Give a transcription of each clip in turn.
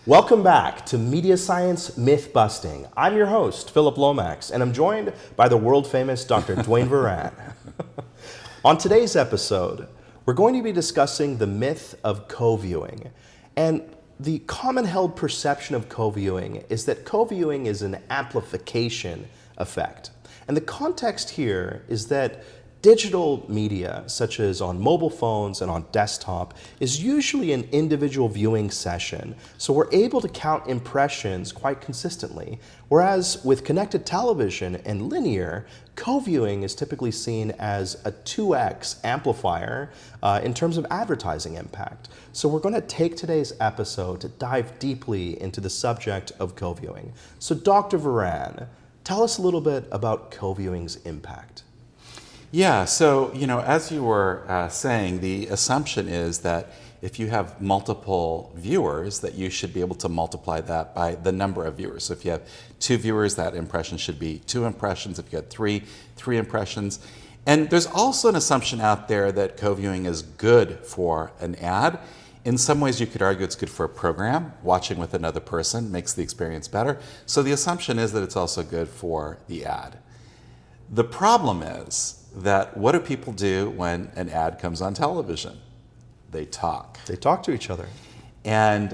Welcome back to MediaScience MYTH BUSTIng. I'm your host, Philip Lomax, and I'm joined by the world-famous Dr. Dwayne Varan. On today's episode, we're going to be discussing the myth of co-viewing. And the common held perception of co-viewing is that co-viewing is an amplification effect. And the context here is that digital media, such as on mobile phones and on desktop, is usually an individual viewing session, so we're able to count impressions quite consistently. Whereas with connected television and linear, co-viewing is typically seen as a 2x amplifier in terms of advertising impact. So we're going to take today's episode to dive deeply into the subject of co-viewing. So Dr. Varan, tell us a little bit about co-viewing's impact. Yeah, so, as you were saying, the assumption is that if you have multiple viewers, that you should be able to multiply that by the number of viewers. So if you have 2 viewers, that impression should be 2 impressions. If you had 3 impressions. And there's also an assumption out there that co-viewing is good for an ad. In some ways, you could argue it's good for a program. Watching with another person makes the experience better. So the assumption is that it's also good for the ad. The problem is that what do people do when an ad comes on television? They talk. They talk to each other. And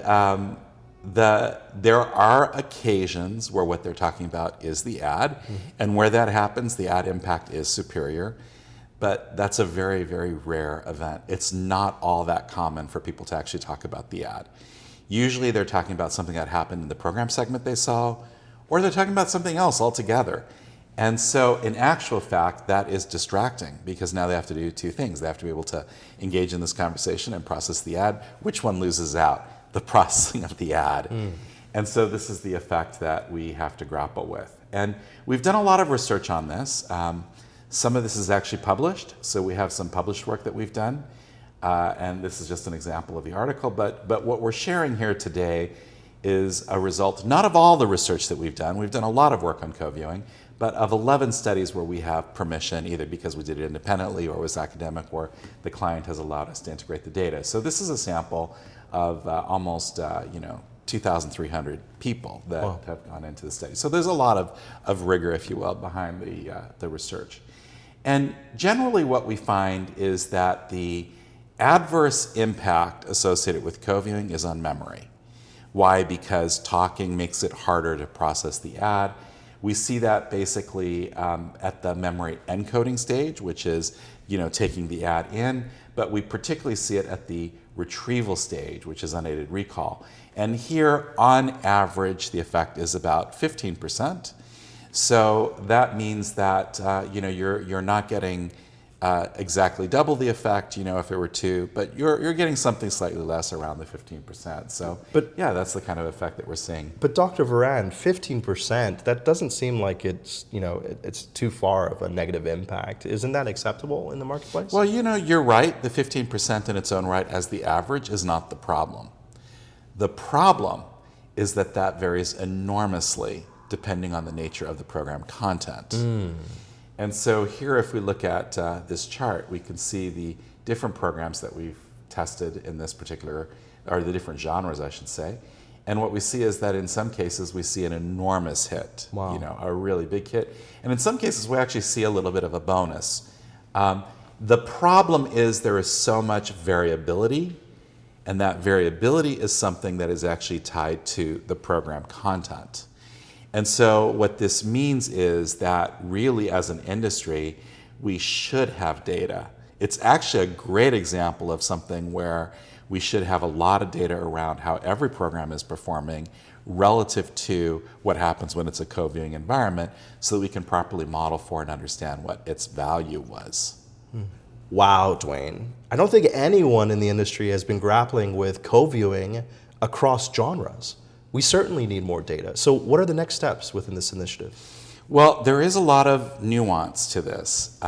there are occasions where what they're talking about is the ad, and where that happens, the ad impact is superior. But that's a very, very rare event. It's not all that common for people to actually talk about the ad. Usually they're talking about something that happened in the program segment they saw, or they're talking about something else altogether. And so in actual fact, that is distracting because now they have to do 2 things. They have to be able to engage in this conversation and process the ad. Which one loses out? The processing of the ad. And so this is the effect that we have to grapple with. And we've done a lot of research on this. Some of this is actually published. So we have some published work that we've done. And this is just an example of the article. But what we're sharing here today is a result, not of all the research that we've done. We've done a lot of work on co-viewing, but of 11 studies where we have permission, either because we did it independently or it was academic, or the client has allowed us to integrate the data. So this is a sample of almost 2,300 people that have gone into the study. So there's a lot of rigor, if you will, behind the research. And generally what we find is that the adverse impact associated with co-viewing is on memory. Why? Because talking makes it harder to process the ad. We see that basically at the memory encoding stage, which is taking the ad in, but we particularly see it at the retrieval stage, which is unaided recall. And here, on average, the effect is about 15%. So that means that you're not getting exactly double the effect, if it were 2, but you're getting something slightly less, around the 15%. So, yeah, that's the kind of effect that we're seeing. But Dr. Varan, 15%, that doesn't seem like it's too far of a negative impact. Isn't that acceptable in the marketplace? Well, you're right. The 15% in its own right as the average is not the problem. The problem is that varies enormously depending on the nature of the program content. And so here, if we look at this chart, we can see the different programs that we've tested in this particular, or the different genres, I should say. And what we see is that in some cases, we see an enormous hit, a really big hit. And in some cases, we actually see a little bit of a bonus. The problem is there is so much variability, and that variability is something that is actually tied to the program content. And so what this means is that really as an industry, we should have data. It's actually a great example of something where we should have a lot of data around how every program is performing relative to what happens when it's a co-viewing environment, so that we can properly model for and understand what its value was. Wow, Dwayne. I don't think anyone in the industry has been grappling with co-viewing across genres. We certainly need more data. So what are the next steps within this initiative? Well, there is a lot of nuance to this.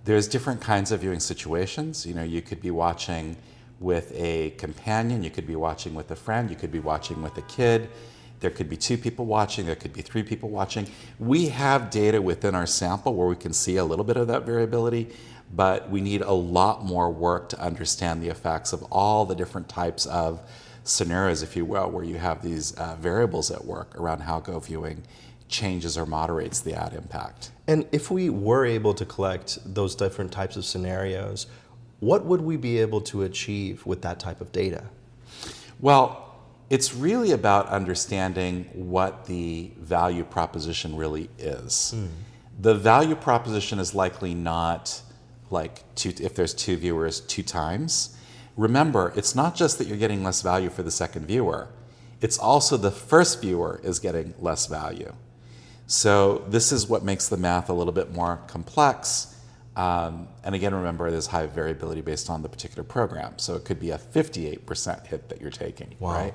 There's different kinds of viewing situations. You could be watching with a companion, you could be watching with a friend, you could be watching with a kid. There could be 2 people watching, there could be 3 people watching. We have data within our sample where we can see a little bit of that variability, but we need a lot more work to understand the effects of all the different types of scenarios, if you will, where you have these variables at work around how Go viewing changes or moderates the ad impact. And if we were able to collect those different types of scenarios, what would we be able to achieve with that type of data? Well, it's really about understanding what the value proposition really is. The value proposition is likely not like if there's 2 viewers 2 times. Remember, it's not just that you're getting less value for the second viewer. It's also the first viewer is getting less value. So this is what makes the math a little bit more complex. And again, remember, there's high variability based on the particular program. So it could be a 58% hit that you're taking, right?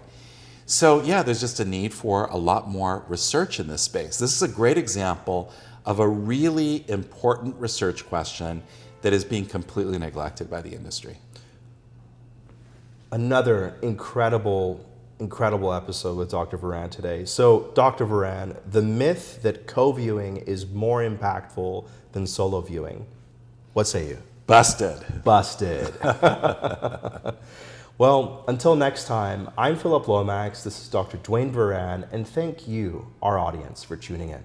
So yeah, there's just a need for a lot more research in this space. This is a great example of a really important research question that is being completely neglected by the industry. Another incredible episode with Dr. Varan today. So, Dr. Varan, the myth that co-viewing is more impactful than solo viewing. What say you? Busted. Busted. Well, until next time, I'm Philip Lomax, this is Dr. Dwayne Varan, and thank you, our audience, for tuning in.